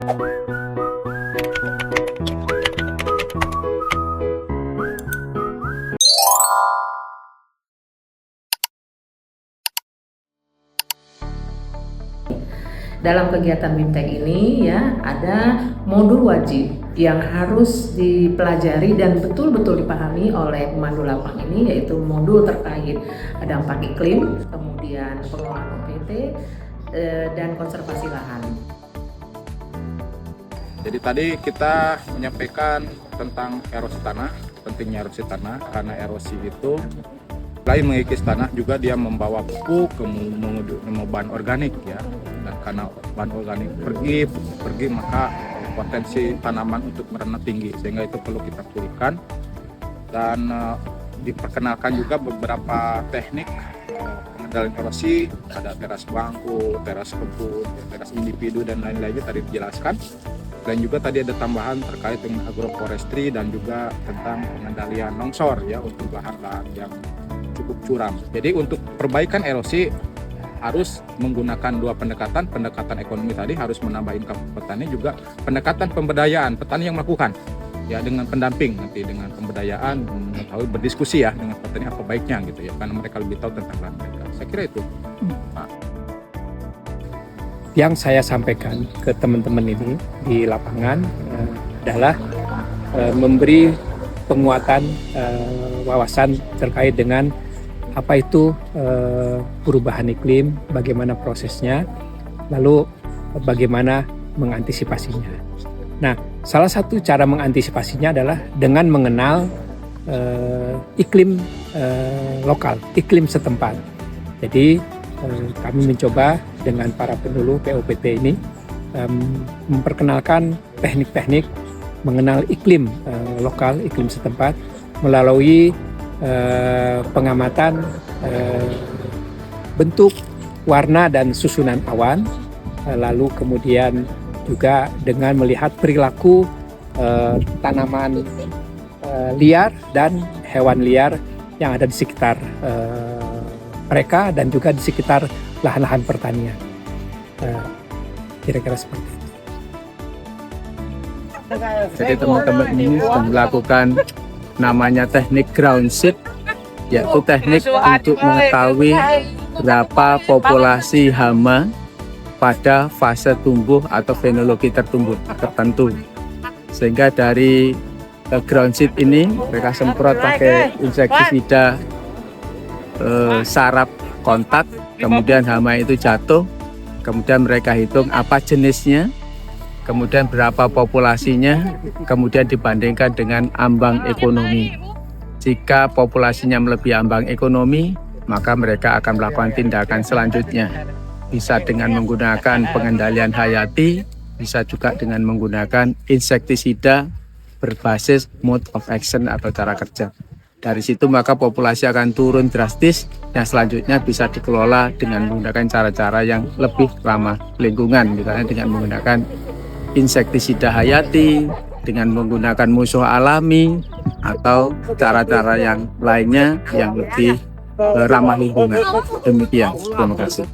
Dalam kegiatan BIMTEK ini ya ada modul wajib yang harus dipelajari dan betul-betul dipahami oleh pemandu lapang ini, yaitu modul terkait dampak iklim, kemudian pengelolaan OPT, dan konservasi lahan. Jadi tadi kita menyampaikan tentang erosi tanah, pentingnya erosi tanah karena erosi itu selain mengikis tanah juga dia membawa pupuk, kemudian bahan organik ya, dan karena bahan organik pergi maka potensi tanaman untuk merenah tinggi, sehingga itu perlu kita pulihkan. Dan diperkenalkan juga beberapa teknik pengendalian erosi, ada teras bangku, teras kebun, teras individu dan lain-lainnya tadi dijelaskan. Dan juga tadi ada tambahan terkait dengan agroforestry dan juga tentang pengendalian longsor ya untuk lahan-lahan yang cukup curam. Jadi untuk perbaikan erosi harus menggunakan dua pendekatan ekonomi tadi, harus menambah income petani, juga pendekatan pemberdayaan petani yang melakukan ya dengan pendamping, nanti dengan pemberdayaan mengetahui berdiskusi ya dengan petani apa baiknya gitu ya, karena mereka lebih tahu tentang lahan mereka. Saya kira itu. Yang saya sampaikan ke teman-teman ini di lapangan adalah memberi penguatan wawasan terkait dengan apa itu perubahan iklim, bagaimana prosesnya, lalu bagaimana mengantisipasinya. Nah, salah satu cara mengantisipasinya adalah dengan mengenal iklim lokal, iklim setempat. Jadi kami mencoba dengan para penyuluh POPT ini memperkenalkan teknik-teknik mengenal iklim lokal, iklim setempat melalui pengamatan bentuk, warna dan susunan awan, lalu kemudian juga dengan melihat perilaku tanaman liar dan hewan liar yang ada di sekitar mereka dan juga di sekitar lahan-lahan pertanian. Kira-kira seperti itu. Jadi teman-teman ini sedang melakukan namanya teknik ground seed, yaitu teknik untuk mengetahui berapa populasi hama pada fase tumbuh atau fenologi tertentu. Sehingga dari ground seed ini mereka semprot pakai insektisida saraf kontak, kemudian hama itu jatuh, kemudian mereka hitung apa jenisnya, kemudian berapa populasinya, kemudian dibandingkan dengan ambang ekonomi. Jika populasinya melebihi ambang ekonomi, maka mereka akan melakukan tindakan selanjutnya. Bisa dengan menggunakan pengendalian hayati, bisa juga dengan menggunakan insektisida berbasis mode of action atau cara kerja. Dari situ maka populasi akan turun drastis, yang selanjutnya bisa dikelola dengan menggunakan cara-cara yang lebih ramah lingkungan, misalnya dengan menggunakan insektisida hayati, dengan menggunakan musuh alami, atau cara-cara yang lainnya yang lebih ramah lingkungan. Demikian, terima kasih.